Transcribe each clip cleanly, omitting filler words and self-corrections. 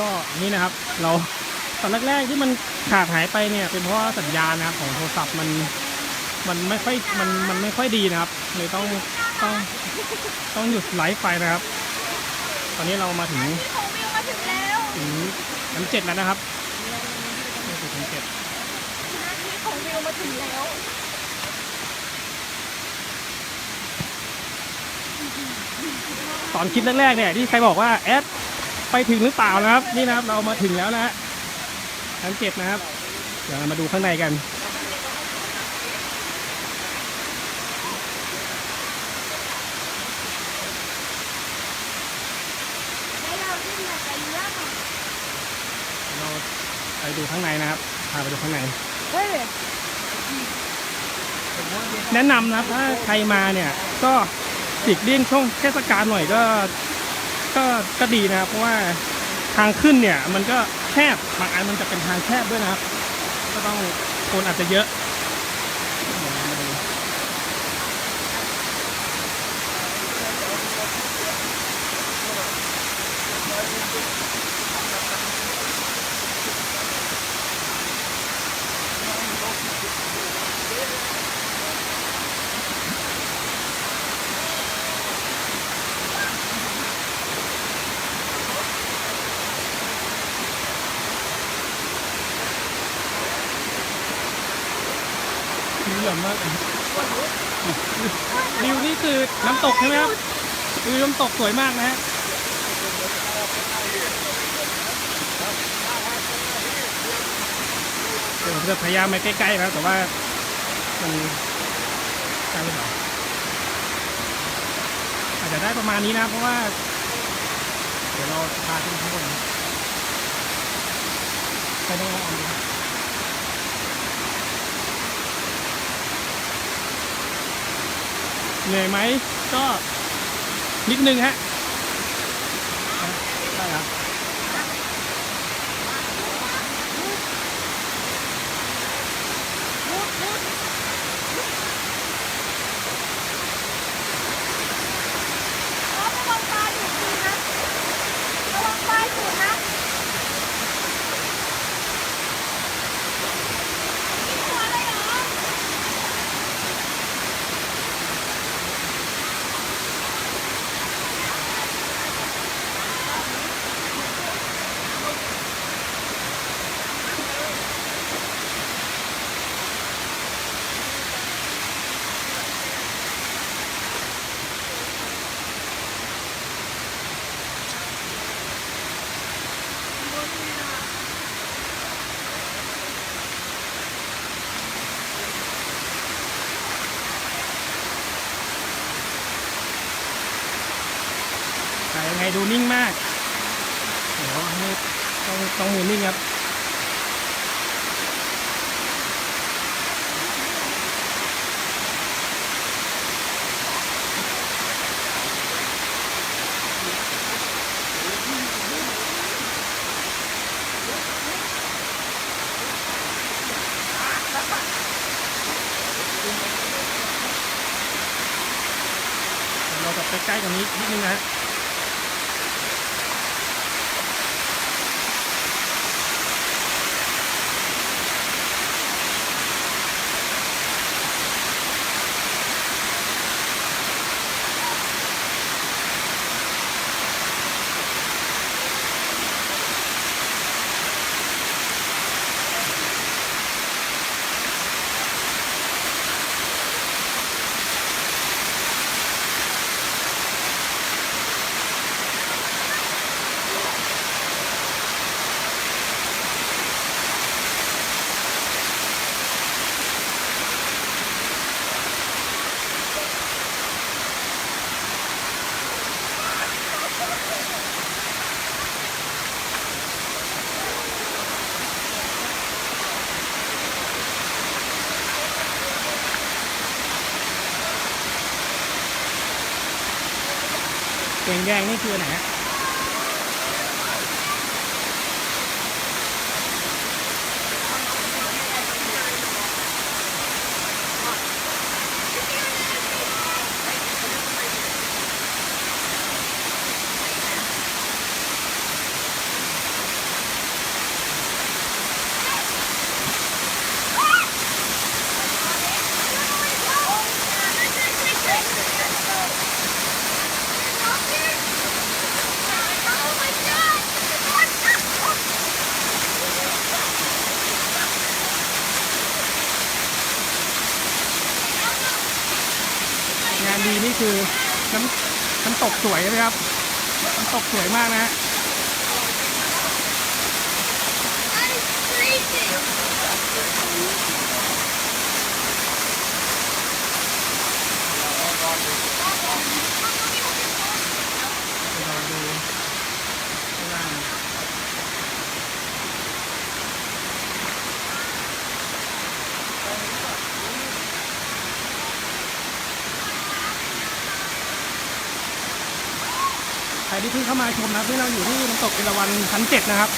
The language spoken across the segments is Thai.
ก็นี่นะครับเราตอนแรกๆที่มันขาดหายไปเนี่ยเป็นเพราะว่าสัญญาณนะครับของโทรศัพท์มันไม่ค่อยมันไม่ค่อยดีนะครับเลยต้องต้องหยุดไลฟ์ไปนะครับตอนนี้เรามาถึงของวิวมาถึงแล้วชั้น 7แล้วนะครับนี่คือชั้น 7ที่ของวิวมาถึงแล้วตอนคลิปแรกๆเนี่ยที่ใครบอกว่าแอดไปถึงหรือเปล่านะครับนี่นะครับเรามาถึงแล้วนะฮะชั้น 7นะครับเดี๋ยวเรามาดูข้างในกันเราไปดูข้างในนะครับพาไปดูข้างในแนะนำนะครับถ้าใครมาเนี่ยก็หลีกเลี่ยงช่วงเทศกาลหน่อยก็ดีนะครับเพราะว่าทางขึ้นเนี่ยมันก็แคบบางอันมันจะเป็นทางแคบด้วยนะครับก็ต้องคนอาจจะเยอะวิวใหญ่มากวิวนี่คือน้ำตกใช่ไหมครับวิวน้ำตกสวยมากนะฮะเดี๋ยวผมจะพยายามไปใกล้ๆนะแต่ว่ามันใกล้หรือเปล่าอาจจะได้ประมาณนี้นะเพราะว่าเดี๋ยวเราพาขึ้นข้างบนไปต้องลองดูเหนื่อยไหมก็นิดนึงฮะได้ครับระวังปลาอยู่ดีนะระวังปลาอยู่นะกินหัวเลยเหรอแต่ยังไงดูนิ่งมากเดี๋ยวให้ต้องมือนิ่งครับเราจะไปใกล้กว่านี้นิดนึงนะฮะแดงๆนี่คือไหนฮะ คือน้ำตกสวยไหมครับน้ำตกสวยมากนะฮะเราดูข้างล่างใครที่เพิ่งเข้ามาชมนะครับที่เราอยู่ที่น้ำตกเอราวัณชั้น 7นะครับ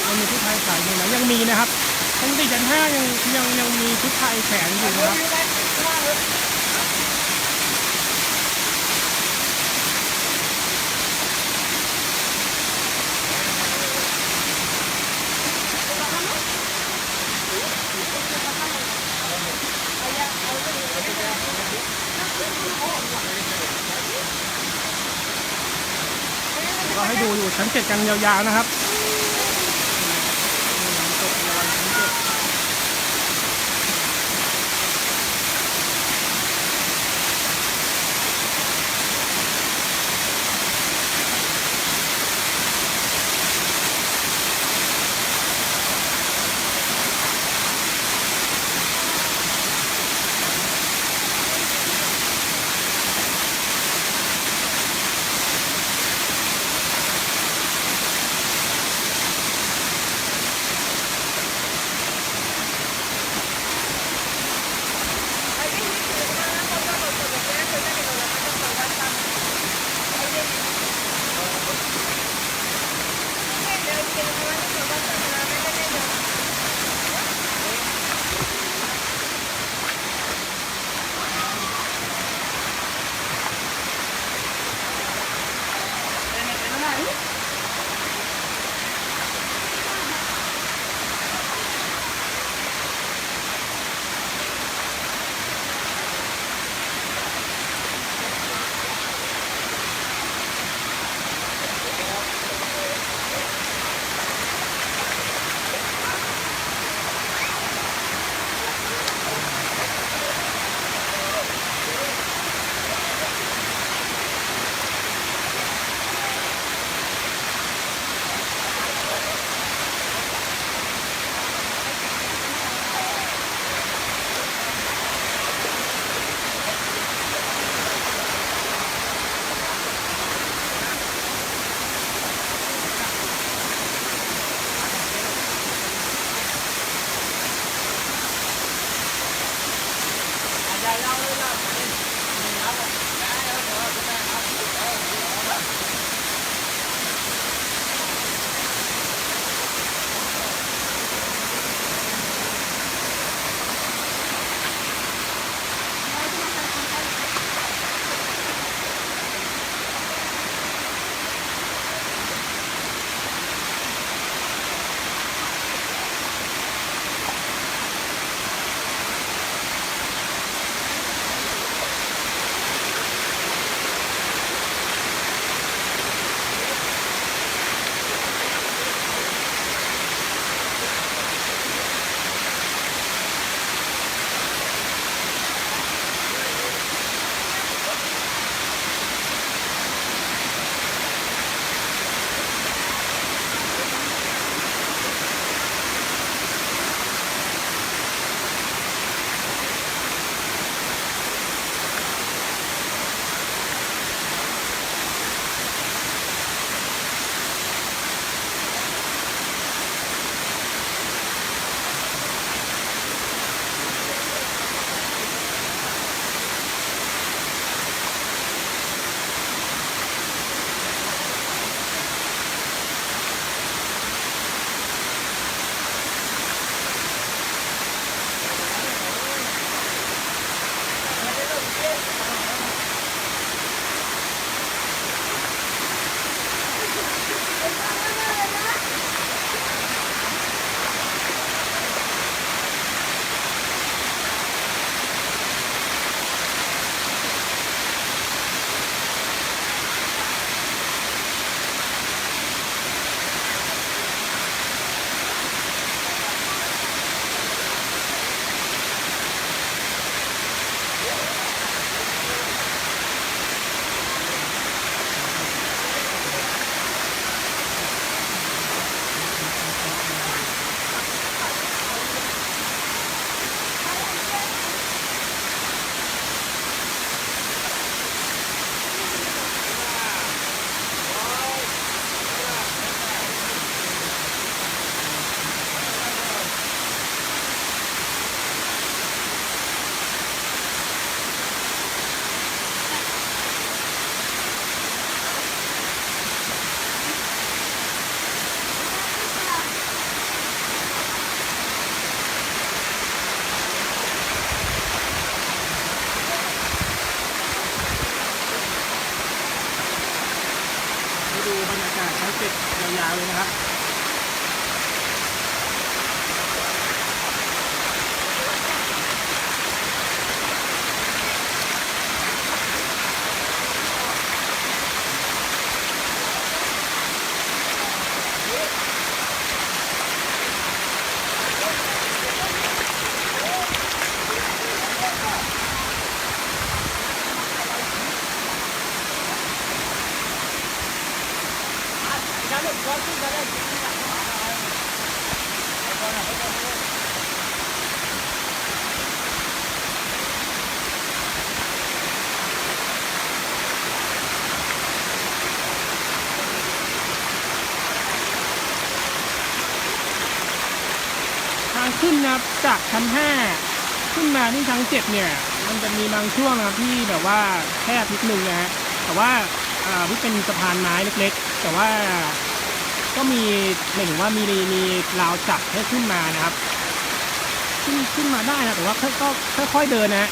ยังมีชุดไทยขายอยู่นะยังมีนะครับชั้น4ชั้น5ยังมีชุดไทยแขวนอยู่นะครับก็ให้ดูอยู่ชั้น 7กันยาวๆนะครับ ดูบรรยากาศทั้งติดยาวๆเลยนะครับทางขึ้นนะครับจากชั้น 5ขึ้นมาที่ชั้น 7เนี่ยมันจะมีบางช่วงนะครับที่แบบว่าแคบนิดนึงนะฮะแต่ว่าที่เป็นสะพานไม้เล็กๆแต่ว่าก็มีหมายถึงว่ามีราวจับให้ขึ้นมานะครับขึ้นมาได้นะแต่ว่าก็ค่อยๆเดินนะฮะ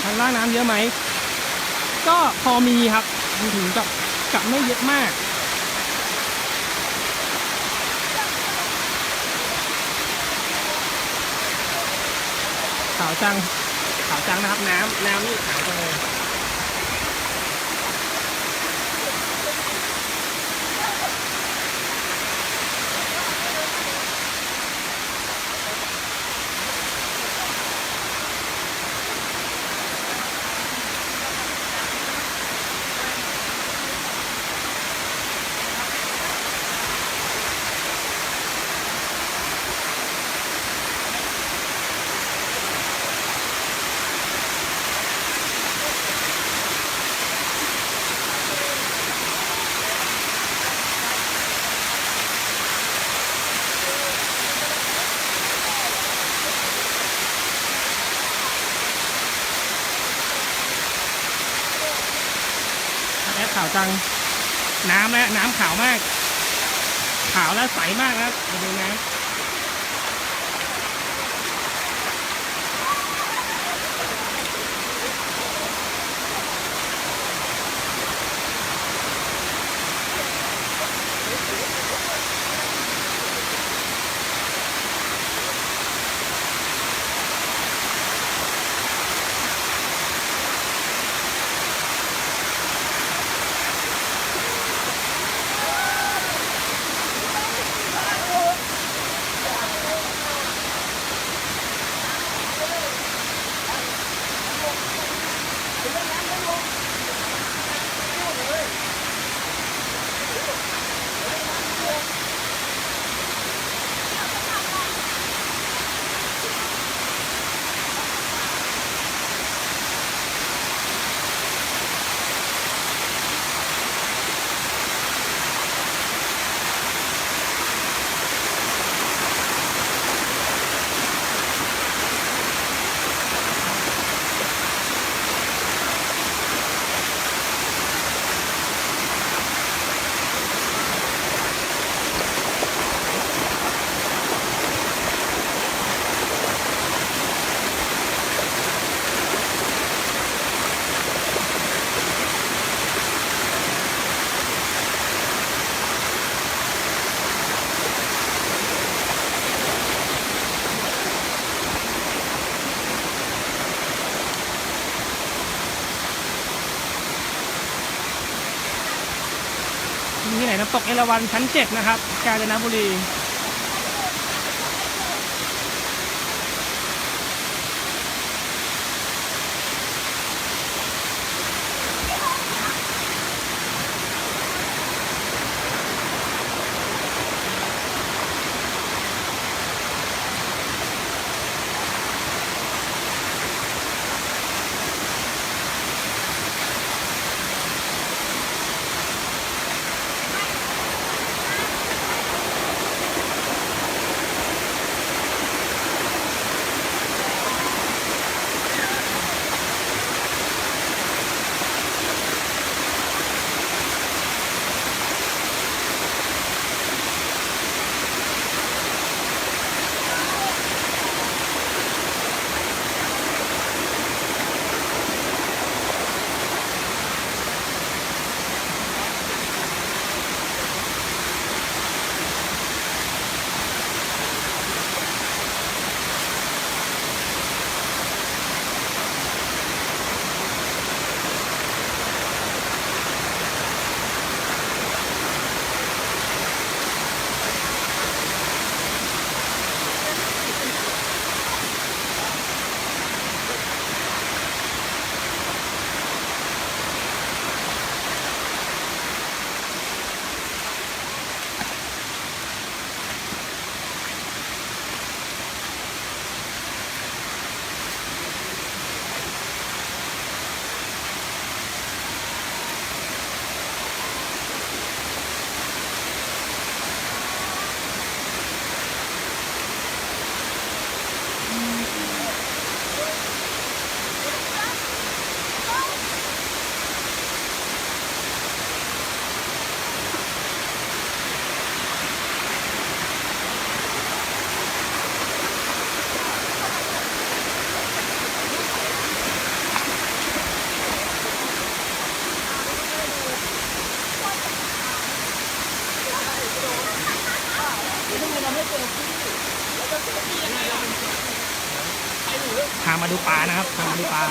ทางล่างน้ำเยอะไหมก็พอมีครับถึงกับไม่เยอะมาก าวจังขาวจังนะครับน้ำนี่ขาวจังเลยแอดขาวจังน้ำขาวมากขาวและใสมากนะครับมาดูน้ำที่ไหนน้ำตกเอราวัณชั้น 7นะครับกาญจนบุรี พามาดูปลานะครับพามาดูปลา